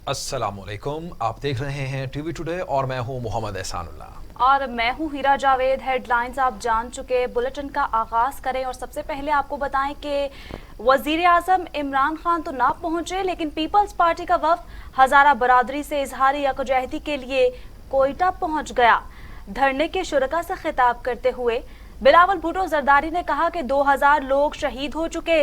अस्सलाम वालेकुम, आप देख रहे हैं टीवी टुडे और मैं हूं मोहम्मद एहसान उल्लाह और मैं हूं हीरा जावेद। हेडलाइंस आप जान चुके, बुलेटिन का आगाज करें और सबसे पहले आपको बताएं कि वजीर आजम इमरान खान तो ना पहुंचे, लेकिन पीपल्स पार्टी का वफ्द हजारा बरादरी से इजहार यकजहती के लिए कोयटा पहुंच गया। धरने के शुरका से खिताब करते हुए बिलावल भुट्टो जरदारी ने कहा कि 2000 लोग शहीद हो चुके,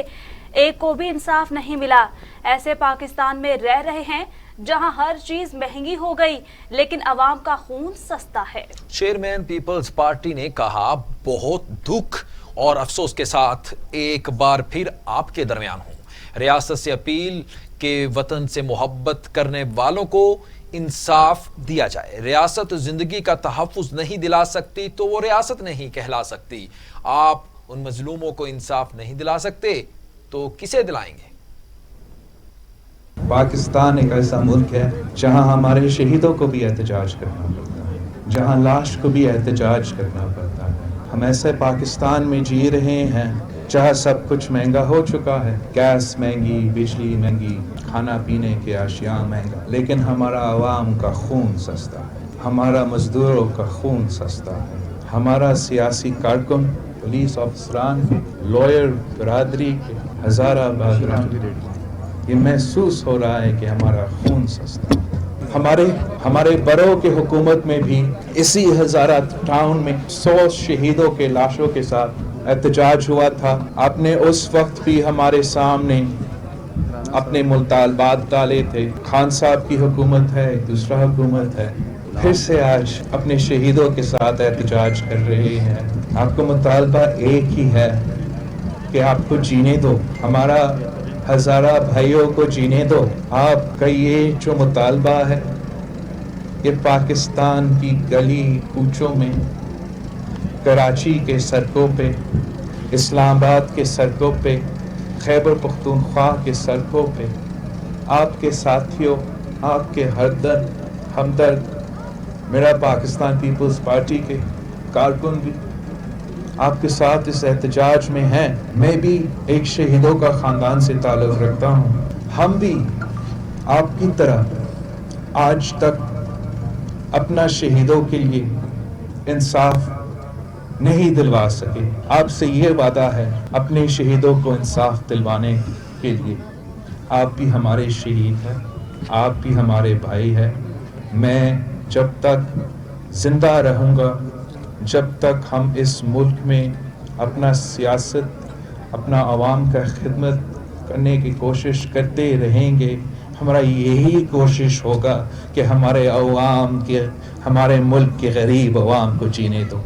एक को भी इंसाफ नहीं मिला। ऐसे पाकिस्तान में रह रहे हैं जहां हर चीज महंगी हो गई, लेकिन अवाम का खून सस्ता है। चेयरमैन पीपल्स पार्टी ने कहा, बहुत दुख और अफसोस के साथ एक बार फिर आपके दरमियान हूं। रियासत से अपील के वतन से मोहब्बत करने वालों को इंसाफ दिया जाए। रियासत जिंदगी का तहफ्फुज नहीं दिला सकती तो वो रियासत नहीं कहला सकती। आप उन मजलूमों को इंसाफ नहीं दिला सकते तो किसे दिलाएंगे? पाकिस्तान एक ऐसा मुल्क है जहां हमारे शहीदों को भी एहतजाज करना पड़ता है, जहां लाश को भी एहतजाज करना पड़ता है। हम ऐसे पाकिस्तान में जी रहे हैं जहां सब कुछ महंगा हो चुका है, गैस महंगी, बिजली महंगी, खाना पीने के अशिया महंगा, लेकिन हमारा आवाम का खून सस्ता है, हमारा मजदूरों का खून सस्ता है, हमारा सियासी कारकुन, पुलिस अफसरान, लॉयर बरादरी के हजारा बहादुर, ये महसूस हो रहा है कि हमारा खून सस्ता है। हमारे बरों की हुकूमत में भी इसी हजारा टाउन में 100 शहीदों के लाशों के साथ एहतजाज हुआ था। आपने उस वक्त भी हमारे सामने अपने मुतालबात डाले थे। खान साहब की हुकूमत है, दूसरा हुकूमत है, फिर से आज अपने शहीदों के साथ एहतजाज कर रहे हैं। आपको मुतालबा एक ही है कि आपको जीने दो, हमारा हजारा भाइयों को जीने दो। आपका ये जो मुतालबा है, ये पाकिस्तान की गली कूचों में, कराची के सड़कों पे, इस्लामाबाद के सड़कों पे, खैबर पख्तूनख्वा के सड़कों पे आपके साथियों, आपके हमदर्द, मेरा पाकिस्तान पीपल्स पार्टी के कारकुन भी आपके साथ इस एहतजाज में हैं। मैं भी एक शहीदों का ख़ानदान से ताल्लुक़ रखता हूँ। हम भी आपकी तरह आज तक अपना शहीदों के लिए इंसाफ नहीं दिलवा सके। आपसे ये वादा है अपने शहीदों को इंसाफ दिलवाने के लिए। आप भी हमारे शहीद हैं, आप भी हमारे भाई हैं। मैं जब तक ज़िंदा रहूँगा, जब तक हम इस मुल्क में अपना सियासत, अपना आवाम का खिदमत करने की कोशिश करते रहेंगे, हमारा यही कोशिश होगा कि हमारे अवाम के, हमारे मुल्क के गरीब अवाम को जीने दो।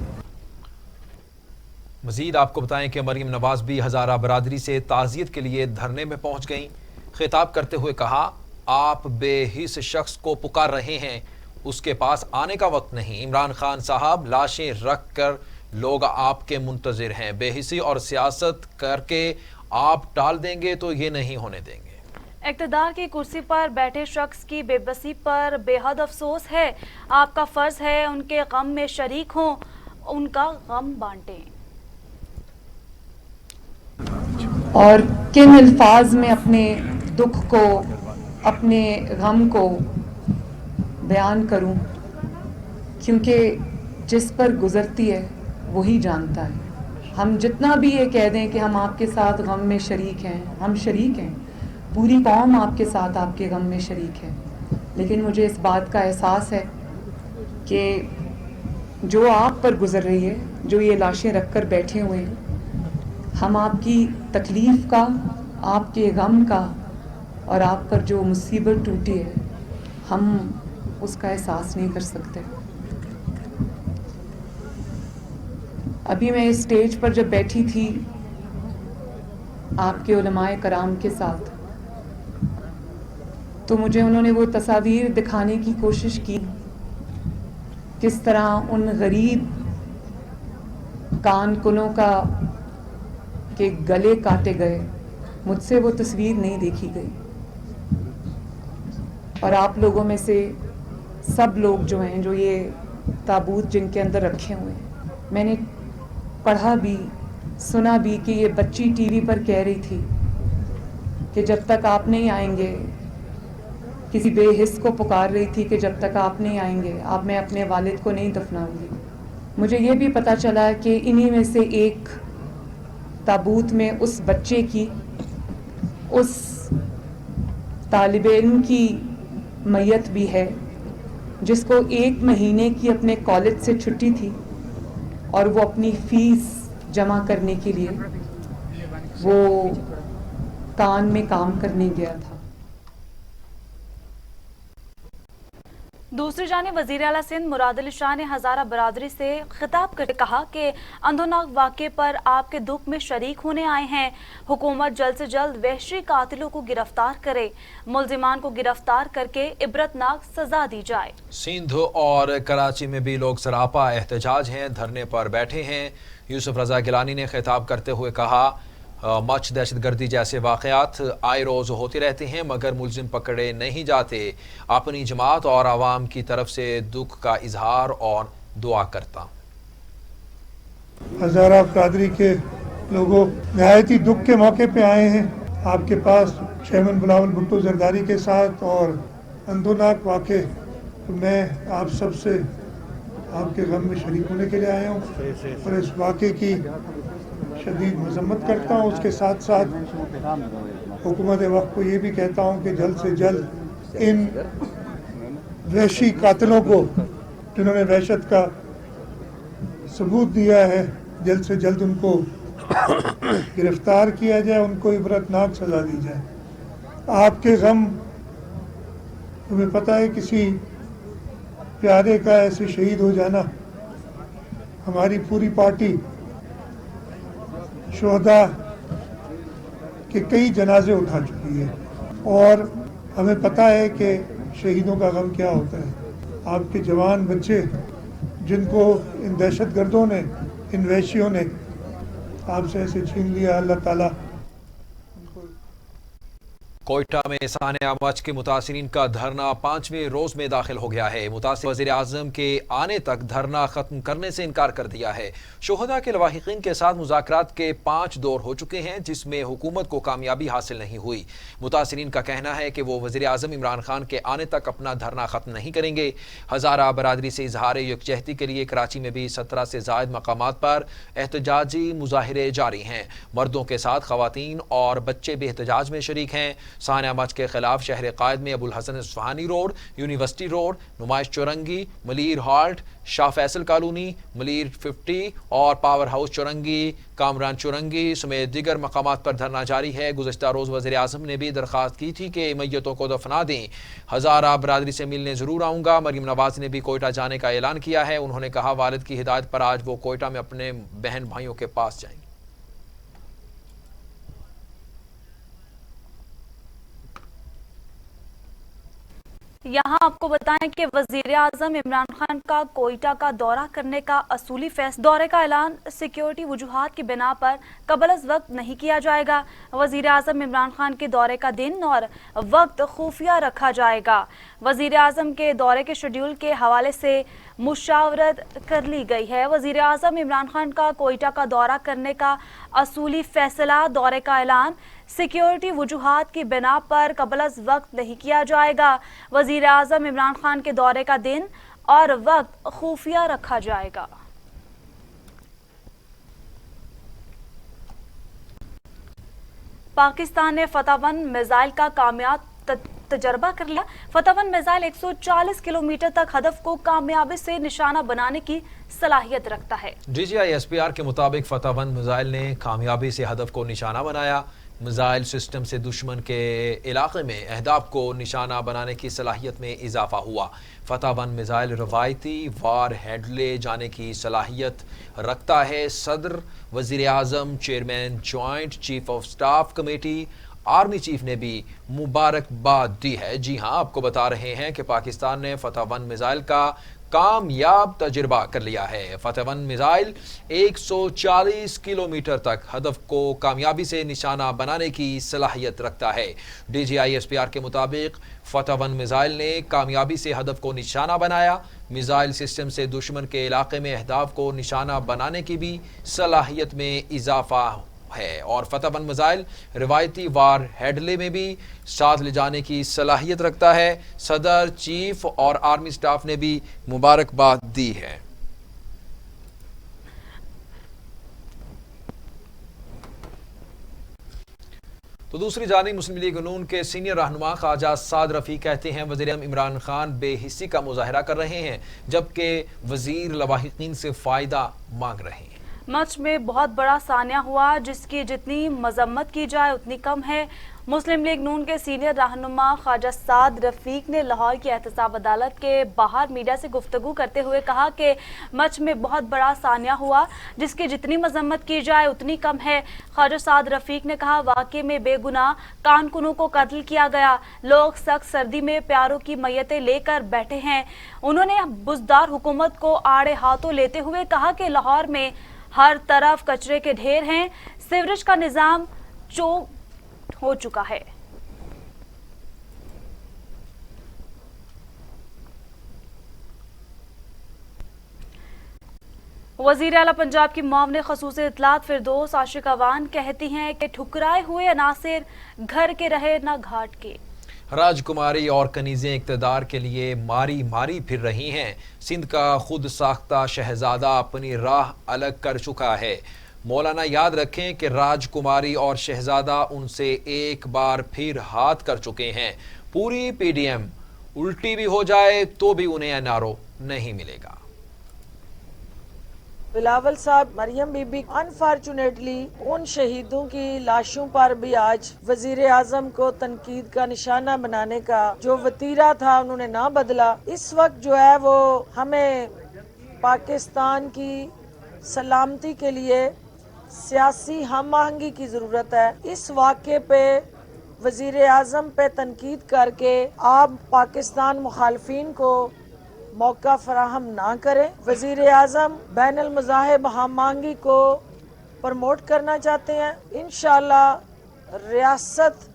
मजीद आपको बताएं कि मरीम नवाज भी हजारा बरादरी से ताज़ियत के लिए धरने में पहुंच गईं। खिताब करते हुए कहा, आप बेहिस शख्स को पुकार रहे हैं, उसके पास आने का वक्त नहीं। इमरान खान साहब, लाशें रख कर लोग आपके मुंतजिर हैं। बेहिसी और सियासत करके आप टाल देंगे तो ये नहीं होने देंगे। इक़्तिदार की कुर्सी पर बैठे शख्स की बेबसी पर बेहद अफसोस है। आपका फर्ज है उनके गम में शरीक हों, उनका गम बांटें। और किन अल्फाज में अपने दुख को, अपने गम को बयान करूं, क्योंकि जिस पर गुजरती है वही जानता है। हम जितना भी ये कह दें कि हम आपके साथ गम में शरीक हैं, हम शरीक हैं, पूरी कौम आपके साथ आपके गम में शरीक है, लेकिन मुझे इस बात का एहसास है कि जो आप पर गुजर रही है, जो ये लाशें रख कर बैठे हुए हैं, हम आपकी तकलीफ़ का, आपके गम का और आप पर जो मुसीबत टूटी है, हम उसका एहसास नहीं कर सकते। अभी मैं इस स्टेज पर जब बैठी थी आपके उलमाए कराम के साथ, तो मुझे उन्होंने वो तस्वीर दिखाने की कोशिश की, किस तरह उन गरीब कानकुनों का के गले काटे गए। मुझसे वो तस्वीर नहीं देखी गई, और आप लोगों में से सब लोग जो हैं, जो ये ताबूत जिनके अंदर रखे हुए हैं, मैंने पढ़ा भी, सुना भी कि ये बच्ची टीवी पर कह रही थी कि जब तक आप नहीं आएंगे کسی بے حس کو پکار رہی تھی کہ جب تک آپ نہیں آئیں گے میں اپنے والد کو نہیں دفناؤں گی. مجھے یہ بھی پتہ چلا کہ انہی میں سے ایک تابوت میں اس بچے کی، اس طالب علم کی میت بھی ہے جس کو 1 مہینے کی اپنے کالج سے چھٹی تھی اور وہ اپنی فیس جمع کرنے کے لیے وہ کان میں کام کرنے گیا تھا. دوسری جانب وزیر اعلیٰ سندھ مراد علی شاہ نے ہزارہ برادری سے خطاب کرتے کہا کہ اندھوناک واقعے پر آپ کے دکھ میں شریک ہونے آئے ہیں. حکومت جلد سے جلد وحشی قاتلوں کو گرفتار کرے، ملزمان کو گرفتار کر کے عبرتناک سزا دی جائے. سندھ اور کراچی میں بھی لوگ سراپا احتجاج ہیں، دھرنے پر بیٹھے ہیں. یوسف رضا گیلانی نے خطاب کرتے ہوئے کہا مچھ دہشت گردی جیسے واقعات آئے روز ہوتے رہتے ہیں مگر ملزم پکڑے نہیں جاتے. اپنی جماعت اور عوام کی طرف سے دکھ کا اظہار اور دعا کرتا. ہزارہ برادری کے لوگوں نہایتی دکھ کے موقع پہ آئے ہیں آپ کے پاس چیئرمین بلاول بھٹو زرداری کے ساتھ، اور اندھوناک واقعے میں آپ سب سے آپ کے غم میں شریک ہونے کے لیے آیا ہوں اور اس واقعے کی شدید مذمت کرتا ہوں. اس کے ساتھ ساتھ حکومت وقت کو یہ بھی کہتا ہوں کہ جلد سے جلد ان وحشی قاتلوں کو جنہوں نے وحشت کا ثبوت دیا ہے جلد سے جلد ان کو گرفتار کیا جائے، ان کو عبرتناک سزا دی جائے. آپ کے غم تمہیں پتہ ہے کسی پیارے کا ایسے شہید ہو جانا، ہماری پوری پارٹی شہداء کے کئی جنازے اٹھا چکی ہے اور ہمیں پتہ ہے کہ شہیدوں کا غم کیا ہوتا ہے. آپ کے جوان بچے جن کو ان دہشت گردوں نے، ان وحشیوں نے آپ سے ایسے چھین لیا، اللہ تعالیٰ. کوئٹہ میں سانحہ مچھ کے متاثرین کا دھرنا 5ویں روز میں داخل ہو گیا ہے. متاثر وزیر اعظم کے آنے تک دھرنا ختم کرنے سے انکار کر دیا ہے. شہداء کے لواحقین کے ساتھ مذاکرات کے 5 دور ہو چکے ہیں جس میں حکومت کو کامیابی حاصل نہیں ہوئی. متاثرین کا کہنا ہے کہ وہ وزیر اعظم عمران خان کے آنے تک اپنا دھرنا ختم نہیں کریں گے. ہزارہ برادری سے اظہار یکجہتی کے لیے کراچی میں بھی 17 سے زائد مقامات پر احتجاجی مظاہرے جاری ہیں. مردوں کے ساتھ خواتین اور بچے بھی احتجاج میں شریک ہیں. سانحہ مچھ کے خلاف شہر قائد میں ابو الحسن اصفہانی روڈ، یونیورسٹی روڈ، نمائش چورنگی، ملیر ہالٹ، شاہ فیصل کالونی، ملیر 50 اور پاور ہاؤس چورنگی، کامران چورنگی سمیت دیگر مقامات پر دھرنا جاری ہے. گزشتہ روز وزیر اعظم نے بھی درخواست کی تھی کہ میتوں کو دفنا دیں. ہزارہ برادری سے ملنے ضرور آؤں گا. مریم نواز نے بھی کوئٹہ جانے کا اعلان کیا ہے. انہوں نے کہا والد کی ہدایت پر آج وہ کوئٹہ میں اپنے بہن بھائیوں کے پاس جائیں گے. یہاں آپ کو بتائیں کہ وزیر اعظم عمران خان کا کوئٹہ کا دورہ کرنے کا اصولی فیصلہ دورے کا اعلان سیکیورٹی وجوہات کی بنا پر قبل از وقت نہیں کیا جائے گا. وزیر اعظم عمران خان کے دورے کا دن اور وقت خفیہ رکھا جائے گا. وزیر اعظم کے دورے کے شیڈول کے حوالے سے مشاورت کر لی گئی ہے. وزیر اعظم عمران خان کا کوئٹہ کا دورہ کرنے کا اصولی فیصلہ دورے کا اعلان سیکیورٹی وجوہات کی بنا پر قبل از وقت نہیں کیا جائے گا. وزیر اعظم عمران خان کے دورے کا دن اور وقت خفیہ رکھا جائے گا. پاکستان نے فتح 1 میزائل کا کامیاب تجربہ کر لیا. فتح 1 میزائل 140 کلومیٹر تک ہدف کو کامیابی سے نشانہ بنانے کی صلاحیت رکھتا ہے. DGI-SPR کے مطابق فتح 1 میزائل نے کامیابی سے ہدف کو نشانہ بنایا. میزائل سسٹم سے دشمن کے علاقے میں اہداف کو نشانہ بنانے کی صلاحیت میں اضافہ ہوا. فتح 1 میزائل روایتی وار ہیڈ لے جانے کی صلاحیت رکھتا ہے. صدر، وزیر اعظم، chairman joint chief of staff committee, army chief نے بھی مبارکباد دی ہے. جی ہاں، آپ کو بتا رہے ہیں کہ پاکستان نے فتح 1 میزائل کا کامیاب تجربہ کر لیا ہے. فتح 1 میزائل 140 کلومیٹر تک ہدف کو کامیابی سے نشانہ بنانے کی صلاحیت رکھتا ہے. DGI-SPR کے مطابق فتح 1 میزائل نے کامیابی سے ہدف کو نشانہ بنایا. میزائل سسٹم سے دشمن کے علاقے میں اہداف کو نشانہ بنانے کی بھی صلاحیت میں اضافہ ہے اور فتح بند میزائل روایتی وار ہیڈلے میں بھی ساتھ لے جانے کی صلاحیت رکھتا ہے۔ صدر، چیف اور آرمی سٹاف نے بھی مبارکباد دی ہے۔ تو دوسری جانب مسلم لیگ نون کے سینئر رہنما خواجہ سعد رفیق کہتے ہیں وزیر اعظم عمران خان بے حسی کا مظاہرہ کر رہے ہیں جبکہ وزیر لواحقین سے فائدہ مانگ رہے ہیں۔ مچ میں بہت بڑا سانحہ ہوا جس کی جتنی مذمت کی جائے اتنی کم ہے۔ مسلم لیگ نون کے سینئر رہنما خواجہ سعد رفیق نے لاہور کی احتساب عدالت کے باہر میڈیا سے گفتگو کرتے ہوئے کہا کہ مچ میں بہت بڑا سانحہ ہوا جس کی جتنی مذمت کی جائے اتنی کم ہے۔ خواجہ سعد رفیق نے کہا واقعے میں بے گناہ کانکنوں کو قتل کیا گیا، لوگ سخت سردی میں پیاروں کی میتیں لے کر بیٹھے ہیں۔ انہوں نے بزدار حکومت کو آڑے ہاتھوں لیتے ہوئے کہا کہ لاہور میں ہر طرف کچرے کے ڈھیر ہیں، سیوریج کا نظام چوک ہو چکا ہے۔ وزیر اعلیٰ پنجاب کی معاون خصوصی اطلاعات فردوس عاشق اوان کہتی ہیں کہ ٹھکرائے ہوئے عناصر گھر کے رہے نہ گھاٹ کے۔ راج کماری اور کنیزیں اقتدار کے لیے ماری ماری پھر رہی ہیں۔ سندھ کا خود ساختہ شہزادہ اپنی راہ الگ کر چکا ہے۔ مولانا یاد رکھیں کہ راج کماری اور شہزادہ ان سے ایک بار پھر ہاتھ کر چکے ہیں۔ پوری پی ڈی ایم الٹی بھی ہو جائے تو بھی انہیں این آر او نہیں ملے گا۔ بلاول صاحب، مریم بی بی، انفارچونیٹلی ان شہیدوں کی لاشوں پر بھی آج وزیر اعظم کو تنقید کا نشانہ بنانے کا جو وتیرہ تھا انہوں نے نہ بدلا۔ اس وقت جو ہے وہ ہمیں پاکستان کی سلامتی کے لیے سیاسی ہم آہنگی کی ضرورت ہے۔ اس واقعے پہ وزیر اعظم پہ تنقید کر کے آپ پاکستان مخالفین کو موقع فراہم نہ کریں۔ وزیر اعظم بین المذاہب ہم آہنگی کو پروموٹ کرنا چاہتے ہیں۔ انشاءاللہ ریاست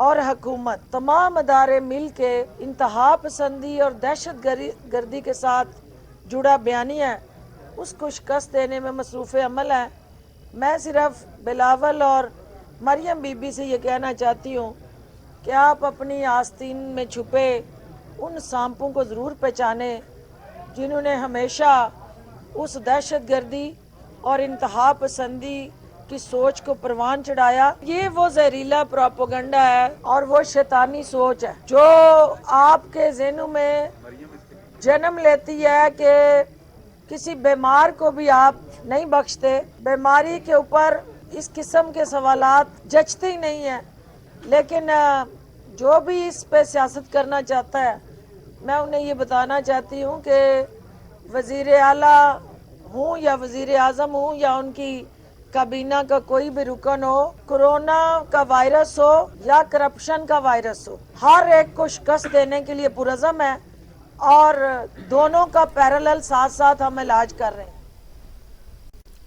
اور حکومت تمام ادارے مل کے انتہا پسندی اور دہشت گردی کے ساتھ جڑا بیانیہ ہے اس کو شکست دینے میں مصروف عمل ہے۔ میں صرف بلاول اور مریم بی بی سے یہ کہنا چاہتی ہوں کہ آپ اپنی آستین میں چھپے ان سانپوں کو ضرور پہچانیں جنہوں نے ہمیشہ اس دہشت گردی اور انتہا پسندی کی سوچ کو پروان چڑھایا۔ یہ وہ زہریلا پروپیگنڈا ہے اور وہ شیطانی سوچ ہے جو آپ کے ذہنوں میں جنم لیتی ہے کہ کسی بیمار کو بھی آپ نہیں بخشتے۔ بیماری کے اوپر اس قسم کے سوالات جچتے ہی نہیں ہیں، لیکن جو بھی اس پہ سیاست کرنا چاہتا ہے میں انہیں یہ بتانا چاہتی ہوں کہ وزیر اعلیٰ ہوں یا وزیر اعظم ہوں یا ان کی کابینہ کا کوئی بھی رکن ہو، کورونا کا وائرس ہو یا کرپشن کا وائرس ہو، ہر ایک کو شکست دینے کے لیے پرعزم ہے اور دونوں کا پیرالل ساتھ ساتھ ہم علاج کر رہے ہیں۔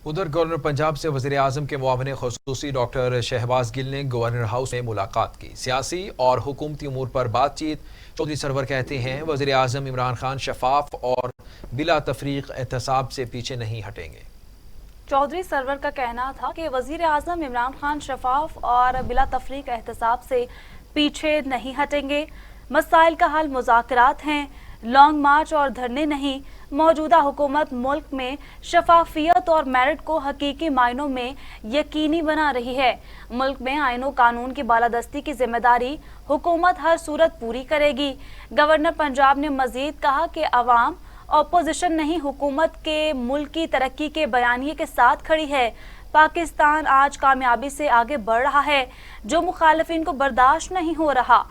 ادھر گورنر پنجاب سے وزیر اعظم کے معاون خصوصی ڈاکٹر شہباز گل نے گورنر ہاؤس میں ملاقات کی۔ سیاسی اور حکومتی امور پر بات چیت۔ چودھری سرور کہتے ہیں وزیر اعظم عمران خان شفاف اور بلا تفریق احتساب سے پیچھے نہیں ہٹیں گے۔ چودھری سرور کا کہنا تھا کہ وزیر اعظم عمران خان شفاف اور بلا تفریق احتساب سے پیچھے نہیں ہٹیں گے۔ مسائل کا حل مذاکرات ہیں، لانگ مارچ اور دھرنے نہیں۔ موجودہ حکومت ملک میں شفافیت اور میرٹ کو حقیقی معنوں میں یقینی بنا رہی ہے۔ ملک میں آئین و قانون کی بالادستی کی ذمہ داری حکومت ہر صورت پوری کرے گی۔ گورنر پنجاب نے مزید کہا کہ عوام اپوزیشن نہیں حکومت کے ملک کی ترقی کے بیانیے کے ساتھ کھڑی ہے۔ پاکستان آج کامیابی سے آگے بڑھ رہا ہے، جو مخالفین کو برداشت نہیں ہو رہا۔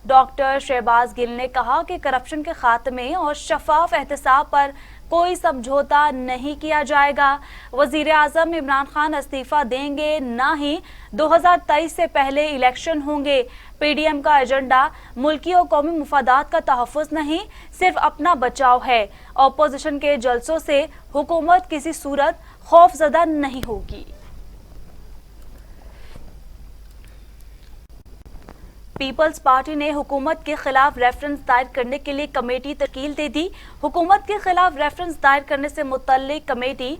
ڈاکٹر شہباز گل نے کہا کہ کرپشن کے خاتمے اور شفاف احتساب پر کوئی سمجھوتا نہیں کیا جائے گا۔ وزیر اعظم عمران خان استعفیٰ دیں گے، نہ ہی 2023 سے پہلے الیکشن ہوں گے۔ پی ڈی ایم کا ایجنڈا ملکی اور قومی مفادات کا تحفظ نہیں، صرف اپنا بچاؤ ہے۔ اپوزیشن کے جلسوں سے حکومت کسی صورت خوف زدہ نہیں ہوگی۔ پیپلز پارٹی نے حکومت کے خلاف ریفرنس دائر کرنے کے لیے کمیٹی تشکیل دے دی۔ حکومت کے خلاف ریفرنس دائر کرنے سے متعلق کمیٹی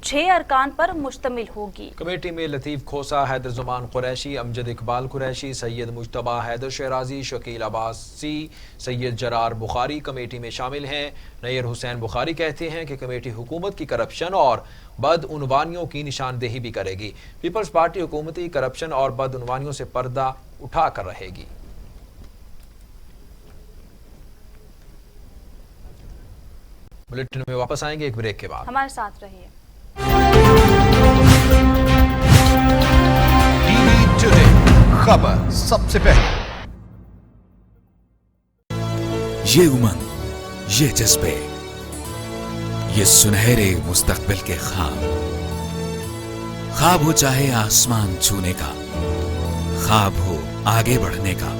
6 अरकान पर मुश्तमिल होगी। कमेटी में लतीफ़ खोसा, हैदर ज़ुमान कुरैशी, अमजद इकबाल कुरैशी, सैयद मुज्तबा हैदर शहराजी, शकील अब्बासी, सैयद जरार बुखारी कमेटी में शामिल हैं। नैयर हुसैन बुखारी कहते हैं कि कमेटी हुकूमत की करप्शन और बदउनवानियों की निशानदेही भी करेगी। पीपल्स पार्टी हुकूमती करप्शन और बदउनवानियों से पर्दा उठा कर रहेगी। बुलेटिन में वापस आएंगे एक ब्रेक के बाद। हमारे साथ रहिए। टीवी टुडे खबर सबसे पहले। ये उमंग, ये जज्बे, ये सुनहरे मुस्तकबिल के ख्वाब हो चाहे आसमान छूने का, ख्वाब हो आगे बढ़ने का,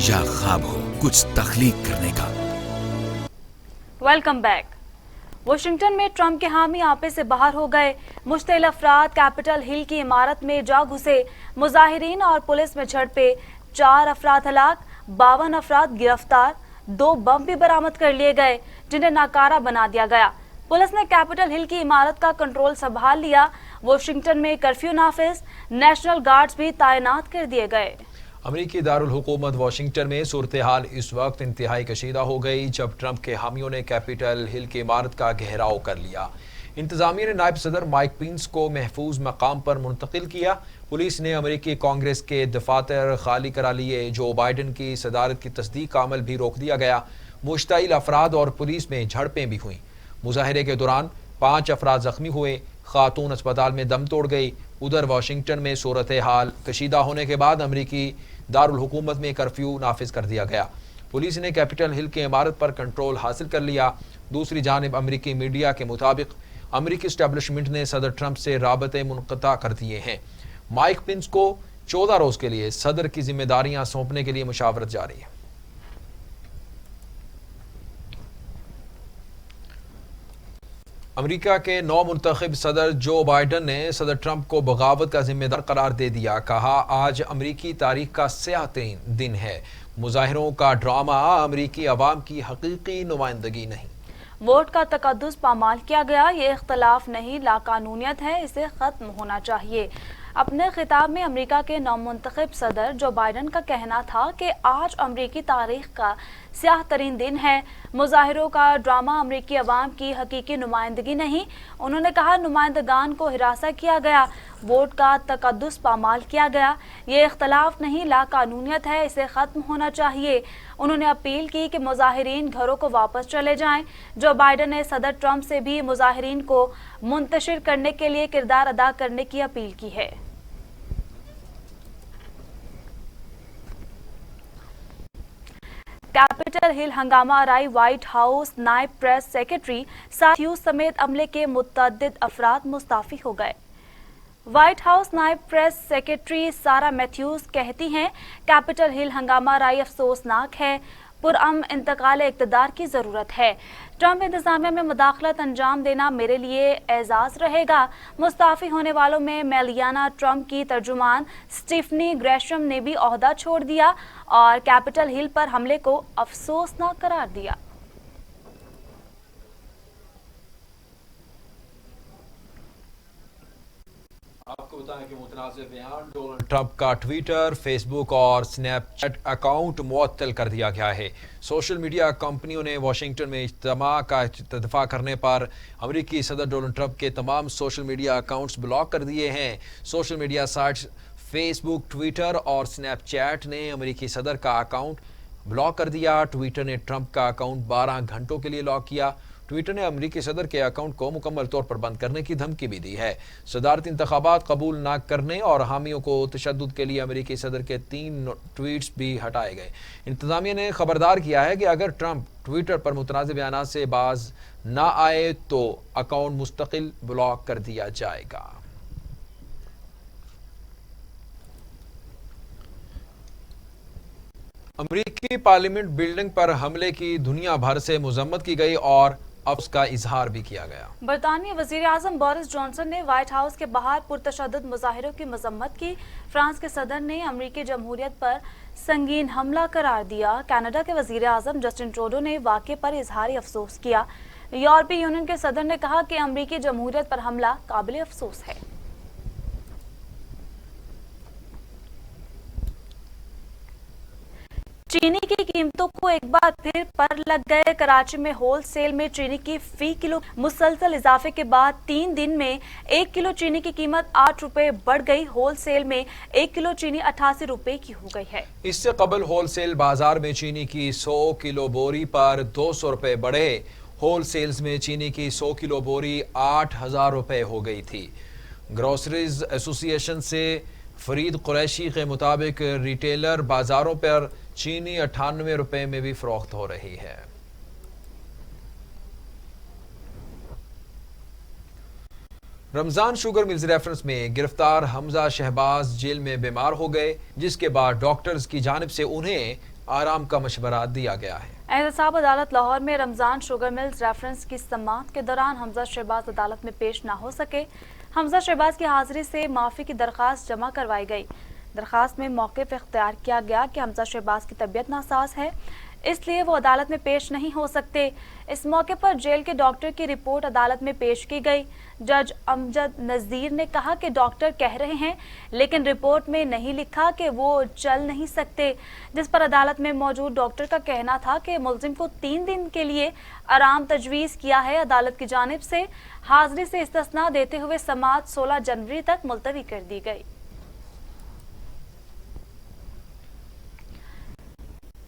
या ख्वाब हो कुछ तख्लीक करने का। Welcome back. वाशिंगटन में ट्रंप के हामी आपे से बाहर हो गए। मुश्तिल अफराद कैपिटल हिल की इमारत में जा घुसे। मुजाहिरीन और पुलिस में झड़पे, 4 अफराद हलाक, 52 अफराद गिरफ्तार। 2 बम भी बरामद कर लिए गए जिन्हें नाकारा बना दिया गया। पुलिस ने कैपिटल हिल की इमारत का कंट्रोल संभाल लिया। वाशिंगटन में कर्फ्यू नाफिज, नेशनल गार्ड्स भी तैनात कर दिए गए। अमरीकी दारुल हुकूमत वाशिंगटन में सूरत हाल इस वक्त इंतहाई कशीदा हो गई जब ट्रंप के हामियों ने कैपिटल हिल की इमारत का घेराव कर लिया। इंतजामिया ने नायब सदर माइक पिंस को महफूज मकाम पर मुंतकिल किया। पुलिस ने अमरीकी कांग्रेस के दफातर खाली करा लिए। जो बाइडन की सदारत की तस्दीक का अमल भी रोक दिया गया। मुश्तइल अफराद और पुलिस में झड़पें भी हुई। मुजाहरे के दौरान 5 अफराद जख्मी हुए। खातून अस्पताल में दम तोड़ गई। उधर वाशिंगटन में सूरत हाल कशीदा होने के बाद अमरीकी दारुल हुकूमत में कर्फ्यू नाफिज कर दिया गया। पुलिस ने कैपिटल हिल की इमारत पर कंट्रोल हासिल कर लिया। दूसरी जानिब अमरीकी मीडिया के मुताबिक अमरीकी एस्टेब्लिशमेंट ने सदर ट्रंप से राबते मुनक़ता कर दिए हैं। माइक पिंस को 14 रोज के लिए सदर की जिम्मेदारियां सौंपने के लिए मुशावरत जारी है। अमेरिका के नौ मुंतखब सदर जो बाइडन ने सदर ट्रंप को बगावत का जिम्मेदार करार दे दिया। कहा, आज अमरीकी तारीख का स्याह दिन है। मुजाहिरों का ड्रामा अमरीकी अवाम की हकीकी नुमाइंदगी नहीं। वोट का तकद्दुस पामाल किया गया। ये इख्तलाफ नहीं, लाकानूनियत है, इसे खत्म होना चाहिए। अपने खिताब में अमेरिका के नौमुंतखब सदर जो बाइडन का कहना था कि आज अमरीकी तारीख का स्याह तरीन दिन है। मुजाहिरों का ड्रामा अमरीकी अवाम की हकीकी नुमाइंदगी नहीं। उन्होंने कहा, नुमाइंदगान को हिरासा किया गया, वोट का तकद्दुस पामाल किया गया। ये इख्तलाफ नहीं, लाकानूनियत है, इसे ख़त्म होना चाहिए। उन्होंने अपील की कि मुजाहिरीन घरों को वापस चले जाएं। जो बाइडन ने सदर ट्रंप से भी मुजाहिरीन को मुंतशिर करने के लिए किरदार अदा करने की अपील की है। कैपिटल हिल हंगामा आराई व्हाइट हाउस नायब प्रेस सेक्रेटरी सारा मैथ्यूज समेत अमले के मुतअद्दिद अफराद मुस्ताफी हो गए। व्हाइट हाउस नायब प्रेस सेक्रेटरी सारा मैथ्यूज कहती हैं, कैपिटल हिल हंगामा आराई अफसोसनाक है, पुरअमन इंतकाल इक़्तिदार की ज़रूरत है। ट्रंप इंतज़ामिया में मुदाखलत अंजाम देना मेरे लिए एजाज़ रहेगा। मुस्ताफ़ी होने वालों में मेलियाना ट्रंप की तर्जुमान स्टीफनी ग्रेशम ने भी ओहदा छोड़ दिया और कैपिटल हिल पर हमले को अफसोसनाक करार दिया। आपको बताएं कि मुतनाज़िर बयान डोनाल्ड ट्रंप का ट्विटर, फेसबुक और स्नैपचैट अकाउंट मुअत्तल कर दिया गया है। सोशल मीडिया कंपनियों ने वाशिंगटन में इज्तिमा का इत्तफाक करने पर अमेरिकी सदर डोनाल्ड ट्रंप के तमाम सोशल मीडिया अकाउंट्स ब्लॉक कर दिए हैं। Social media sites Facebook, Twitter और स्नैपचैट ने अमेरिकी सदर का अकाउंट ब्लॉक कर दिया। ट्विटर ने ट्रंप का अकाउंट 12 घंटों के लिए लॉक किया। ट्विटर ने अमेरिकी सदर के अकाउंट को मुकम्मल तौर पर बंद करने की धमकी भी दी है। सदारती इंतखाबात कबूल न करने और हामियों को तशद्दुद के लिए अमेरिकी सदर के 3 ट्वीट्स भी हटाए गए। इंतजामिया ने खबरदार किया है कि अगर ट्रंप ट्विटर पर मुतनाज़िर बयानात से बाज न आए तो अकाउंट मुस्तकिल ब्लॉक कर दिया जाएगा। अमेरिकी पार्लियामेंट बिल्डिंग पर हमले की दुनिया भर से मजम्मत की गई और अफसोस का इजहार भी किया गया। बरतानिया वजीर आजम बोरिस जॉनसन ने व्हाइट हाउस के बाहर पुरतशद्दुद मुजाहिरों की मजम्मत की। फ्रांस के सदर ने अमरीकी जमहूरियत पर संगीन हमला करार दिया। कनाडा के वजीर आजम जस्टिन ट्रूडो ने वाक़े पर इजहारी अफसोस किया। यूरोपीय यूनियन के सदर ने कहा कि अमरीकी जमहूरियत पर हमला काबिल अफसोस है। चीनी की कीमतों को एक बार फिर पर लग गए। कराची में होलसेल में चीनी की फी किलो मुसलसल इजाफे के बाद 3 दिन में 1 किलो चीनी की कीमत 8 रुपए बढ़ गई। होलसेल में 1 किलो चीनी 88 रुपए की हो गई है। इससे कबल होलसेल बाजार में चीनी की 100 किलो बोरी पर 200 रुपए बढ़े। होलसेल्स में चीनी की 100 किलो बोरी 8,000 रुपए हो गई थी। ग्रोसरीज एसोसिएशन से फरीद कुरैशी के मुताबिक रिटेलर बाजारों पर चीनी 98 रुपए में भी फरोख्त हो रही है। रमजान शुगर मिल्स रेफरेंस में गिरफ्तार हमजा शहबाज जेल में बीमार हो गए, जिसके बाद डॉक्टर्स की जानिब से उन्हें आराम का मशवरा दिया गया है। एहतसाब अदालत लाहौर में रमजान शुगर मिल्स रेफरेंस की समाअत के दौरान हमजा शहबाज अदालत में पेश न हो सके। हमजा शहबाज की हाजिरी से माफी की दरखास्त जमा करवाई गई। दरखास्त में मौक़िफ़ इख्तियार किया गया कि हमजा शहबाज की तबीयत नासाज है, इसलिए वो अदालत में पेश नहीं हो सकते। इस मौके पर जेल के डॉक्टर की रिपोर्ट अदालत में पेश की गई। जज अमजद नज़ीर ने कहा कि डॉक्टर कह रहे हैं लेकिन रिपोर्ट में नहीं लिखा कि वो चल नहीं सकते, जिस पर अदालत में मौजूद डॉक्टर का कहना था कि मुलजिम को 3 दिन के लिए आराम तजवीज़ किया है। अदालत की जानिब से हाजिरी से इस्तिस्ना देते हुए समाअत 16 जनवरी तक मुलतवी कर दी गई।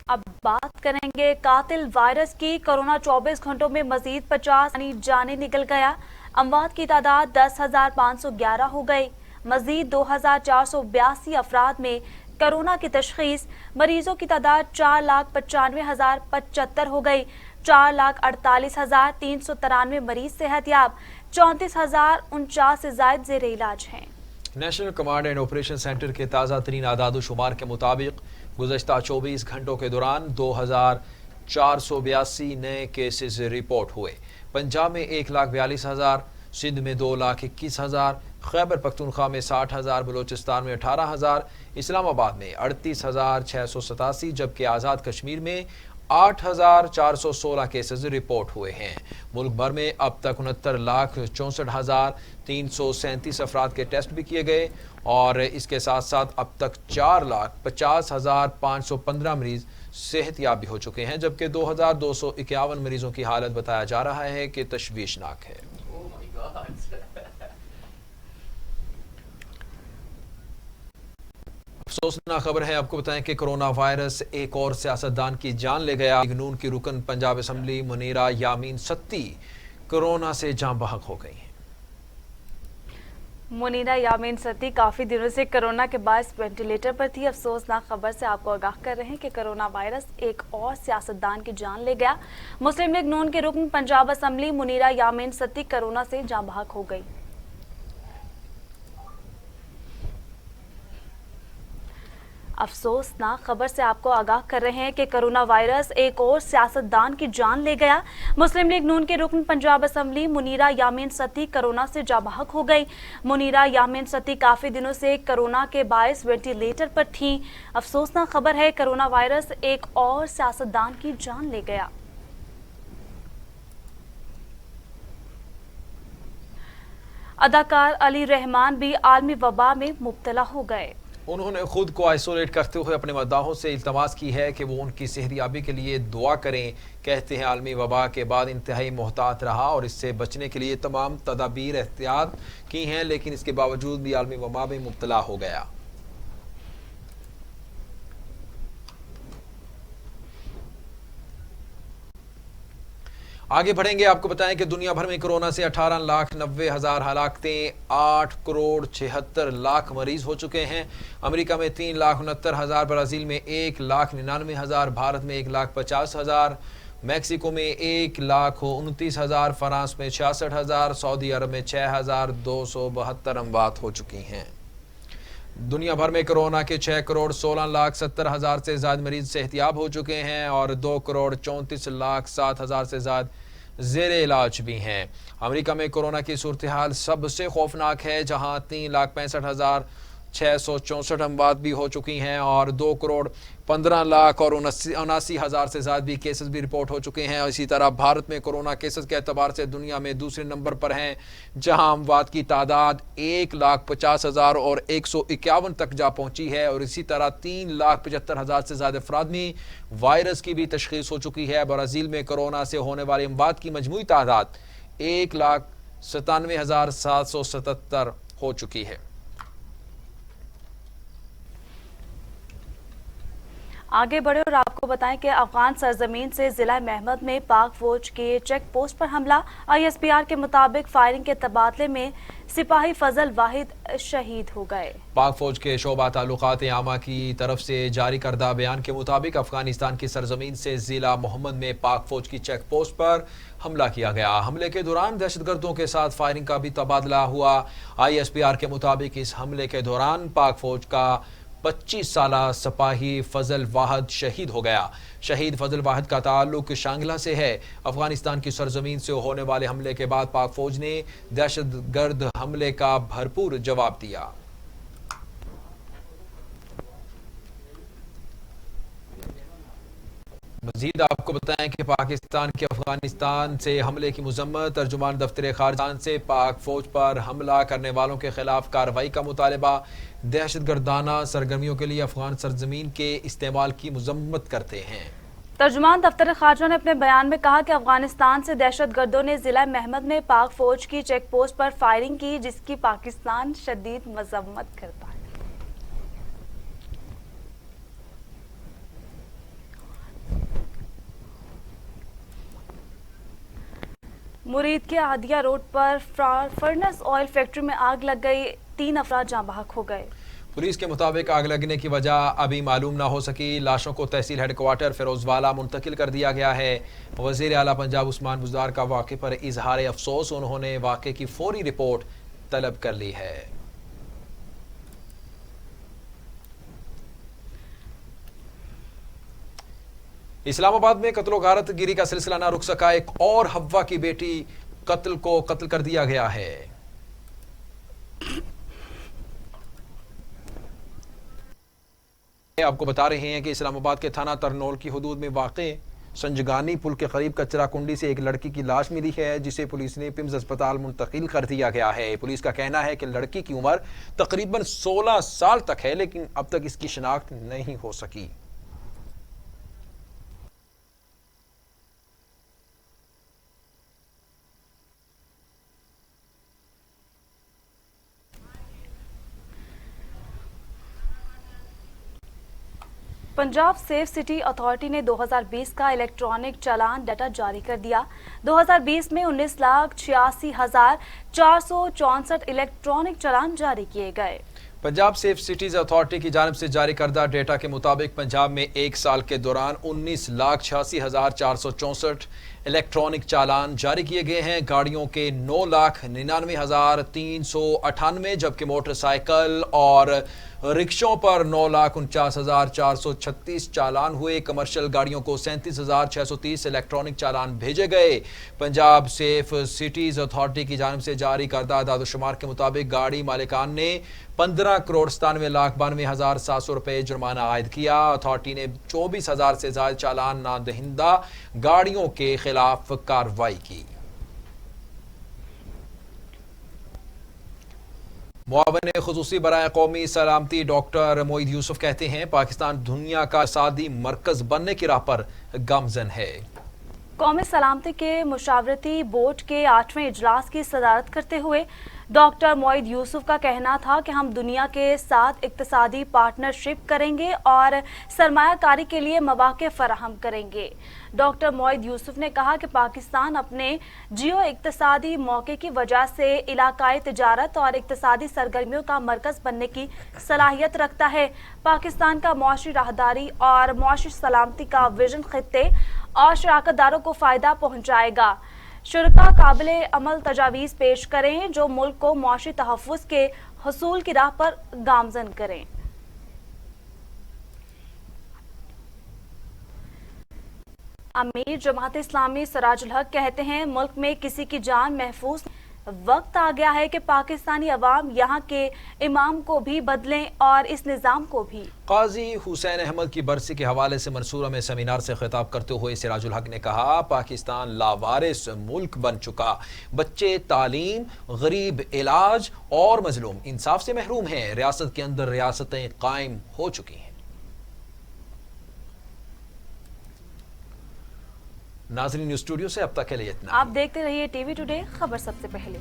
अब बात करेंगे कातिल वायरस की। कोरोना 24 घंटों में मजीद 50 जाने निकल गया। अमवात की तादाद 10,511 हो गई। मजीद 2,482 अफराद में कोरोना की तशखीस। मरीजों की तादाद 4,95,075 हो गई। 4,48,393 मरीज सेहतयाब। 34,049 से ज्यादा जेर इलाज हैं। National command and operation centre के ताज़ा तरीन आदाद शुमार के मुताबिक गुज़श्ता 24 घंटों के दौरान 2,482 नए केसेस रिपोर्ट हुए। पंजाब में 1,42,000, सिंध में 2,21,000, खैबर पख्तूनख्वा में 60,000, बलूचिस्तान में 18,000, इस्लामाबाद में 38,687, जबकि आज़ाद कश्मीर में 8,416 केसेस रिपोर्ट हुए हैं। मुल्क भर में अब तक 69,64,337 अफराद के टेस्ट भी किए गए और इसके साथ साथ अब तक 4,50,515 मरीज सेहतयाब भी हो चुके हैं, जबकि 2,251 मरीजों की हालत बताया जा रहा है कि तशवीशनाक है। अफसोसनाक खबर है, आपको बताएं कि कोरोना वायरस एक और सियासतदान की जान ले गया। नून की रुकन पंजाब असम्बली मुनीरा यामीन सत्ती कोरोना से जान बहक हो गई हैं। मुनीरा यामीन सत्ती काफी दिनों से कोरोना के बायस वेंटिलेटर पर थी। अफसोसनाक खबर से आपको आगाह कर रहे हैं कि कोरोना वायरस एक और सियासतदान की जान ले गया। मुस्लिम लीग नून के रुकन पंजाब असम्बली मुनीरा यामीन सत्ती कोरोना से जान बहक हो गई। अफसोसनाक खबर से आपको आगाह कर रहे हैं कि कोरोना वायरस एक और सियासतदान की जान ले गया। मुस्लिम लीग नून के रुकन पंजाब असम्बली मुनीरा यामीन सत्ती कोरोना से जान बहक हो गई। मुनीरा यामीन सत्ती काफी दिनों से कोरोना के बायस वेंटिलेटर पर थी। अफसोसनाक खबर है, कोरोना वायरस एक और सियासतदान की जान ले गया। अदाकार अली रहमान भी आलमी वबा में मुब्तला हो गए। उन्होंने खुद को आइसोलेट करते हुए अपने मद्दाहों से इल्तमास की है कि वो उनकी सेहतयाबी के लिए दुआ करें। कहते हैं आलमी वबा के बाद इंतहाई मोहतात रहा और इससे बचने के लिए तमाम तदाबीर एहतियात की हैं, लेकिन इसके बावजूद भी आलमी वबा में मुब्तला हो गया। आगे बढ़ेंगे, आपको बताएं कि दुनिया भर में कोरोना से 18,90,000 हलाकतें, 8,76,00,000 मरीज हो चुके हैं। अमेरिका में 3,69,000, ब्राज़ील में 1,99,000, भारत में 1,50,000, मैक्सिको में 1,29,000, फ्रांस में 66,000, सऊदी अरब में 6,272 अमवात हो चुकी हैं। दुनिया भर में कोरोना के 6,16,70,000 से ज्यादा मरीज सेहतयाब हो चुके हैं और 2,34,07,000 से ज्यादा ज़ेर इलाज भी हैं। अमेरिका में कोरोना की सूरत हाल सबसे खौफनाक है, जहां 3,65,000 664 اموات بھی ہو چکی ہیں اور 2,15,00,000 اور 79,000 سے زائد بھی کیسز بھی رپورٹ ہو چکے ہیں. اور اسی طرح بھارت میں کورونا کیسز کے اعتبار سے دنیا میں دوسرے نمبر پر ہیں، جہاں اموات کی تعداد 1,50,000 اور 151 تک جا پہنچی ہے. اور اسی طرح 3,75,000 سے زیادہ افراد میں وائرس کی بھی تشخیص ہو چکی ہے. برازیل میں کورونا سے ہونے والے اموات کی مجموعی تعداد 1,97,777 ہو چکی ہے. آگے بڑھے اور آپ کو بتائیں کہ افغان سرزمین سے ضلع مہمد میں پاک فوج کے چیک پوسٹ پر حملہ. ISPR کے مطابق فائرنگ کے تبادلے میں سپاہی فضل واحد شہید ہو گئے. پاک فوج کے شعبہ تعلقات عامہ کی طرف سے جاری کردہ بیان کے مطابق افغانستان کی سرزمین سے ضلع محمد میں پاک فوج کی چیک پوسٹ پر حملہ کیا گیا. حملے کے دوران دہشت گردوں کے ساتھ فائرنگ کا بھی تبادلہ ہوا. ISPR کے مطابق اس حملے کے دوران پاک فوج کا 25 سالہ سپاہی فضل واحد شہید ہو گیا. شہید فضل واحد کا تعلق شانگلہ سے ہے. افغانستان کی سرزمین سے ہونے والے حملے کے بعد پاک فوج نے دہشت گرد حملے کا بھرپور جواب دیا. مزید آپ کو بتائیں کہ پاکستان کے افغانستان سے حملے کی مذمت. ترجمان دفتر خارجہ سے پاک فوج پر حملہ کرنے والوں کے خلاف کارروائی کا مطالبہ. دہشت گردانہ سرگرمیوں کے لیے افغان سرزمین کے استعمال کی مذمت کرتے ہیں. ترجمان دفتر خارجہ نے اپنے بیان میں کہا کہ افغانستان سے دہشت گردوں نے ضلع مہمد میں پاک فوج کی چیک پوسٹ پر فائرنگ کی، جس کی پاکستان شدید مذمت کرتا ہے. مرید کے عادیہ روڈ پر فرنس آئل فیکٹری میں آگ لگ گئی، 3 افراد جاں بحق ہو گئے. پولیس کے مطابق آگ لگنے کی وجہ ابھی معلوم نہ ہو سکی. لاشوں کو تحصیل ہیڈ کوارٹر فیروز والا منتقل کر دیا گیا ہے. وزیر اعلیٰ پنجاب عثمان بزدار کا واقعے پر اظہار افسوس. انہوں نے واقعے کی فوری رپورٹ طلب کر لی ہے. اسلام آباد میں قتل و غارت گیری کا سلسلہ نہ رک سکا. ایک اور حوا کی بیٹی قتل کر دیا گیا ہے. آپ کو بتا رہے ہیں کہ اسلام آباد کے تھانہ ترنول کی حدود میں واقع سنجگانی پل کے قریب کچرا کنڈی سے ایک لڑکی کی لاش ملی ہے، جسے پولیس نے پمز اسپتال منتقل کر دیا گیا ہے. پولیس کا کہنا ہے کہ لڑکی کی عمر تقریباً 16 سال تک ہے، لیکن اب تک اس کی شناخت نہیں ہو سکی. پنجاب سیف سٹی اتھارٹی نے 2020 کا الیکٹرانک چالان ڈیٹا جاری کر دیا. 2020 میں 19,86,464 الیکٹرانک چالان جاری کیے گئے. پنجاب سیف سٹیز اتھارٹی کی جانب سے جاری کردہ ڈیٹا کے مطابق پنجاب میں ایک سال کے دوران 19,86,464 الیکٹرانک چالان جاری کیے گئے ہیں. گاڑیوں کے 9,99,398 جبکہ موٹر سائیکل اور رکشوں پر 9,49,436 چالان ہوئے. کمرشل گاڑیوں کو 37,630 الیکٹرانک چالان بھیجے گئے. پنجاب سیف سٹیز اتھارٹی کی جانب سے جاری کردہ اعداد و شمار کے مطابق گاڑی مالکان نے 15,97,700 روپے جرمانہ عائد کیا. اتھارٹی نے 24,000 سے زائد چالان نہ دہندہ گاڑیوں کے خلاف کارروائی کی. معاون خصوصی برائے قومی سلامتی ڈاکٹر معید یوسف کہتے ہیں پاکستان دنیا کا اقتصادی مرکز بننے کی راہ پر گامزن ہے. قومی سلامتی کے مشاورتی بورڈ کے 8ویں اجلاس کی صدارت کرتے ہوئے ڈاکٹر معید یوسف کا کہنا تھا کہ ہم دنیا کے ساتھ اقتصادی پارٹنرشپ کریں گے اور سرمایہ کاری کے لیے مواقع فراہم کریں گے. ڈاکٹر معید یوسف نے کہا کہ پاکستان اپنے جیو اقتصادی موقع کی وجہ سے علاقائی تجارت اور اقتصادی سرگرمیوں کا مرکز بننے کی صلاحیت رکھتا ہے. پاکستان کا معاشی راہداری اور معاشی سلامتی کا ویژن خطے اور شراکت داروں کو فائدہ پہنچائے گا. شرکاء قابل عمل تجاویز پیش کریں جو ملک کو معاشی تحفظ کے حصول کی راہ پر گامزن کریں. امیر جماعت اسلامی سراج الحق کہتے ہیں ملک میں کسی کی جان محفوظ वक्त आ गया है कि पाकिस्तानी अवाम यहाँ के इमाम को भी बदलें और इस निज़ाम को भी। काजी हुसैन अहमद की बरसी के हवाले से मंसूरा में सेमिनार से खिताब करते हुए सिराजुल हक ने कहा, पाकिस्तान लावारिस मुल्क बन चुका, बच्चे तालीम, गरीब इलाज और मजलूम इंसाफ से महरूम हैं। रियासत के अंदर रियासतें कायम हो चुकी हैं। नाज़रीन, न्यूज़ स्टूडियो से अब तक के लिए इतना। आप देखते रहिए टीवी टुडे, खबर सबसे पहले।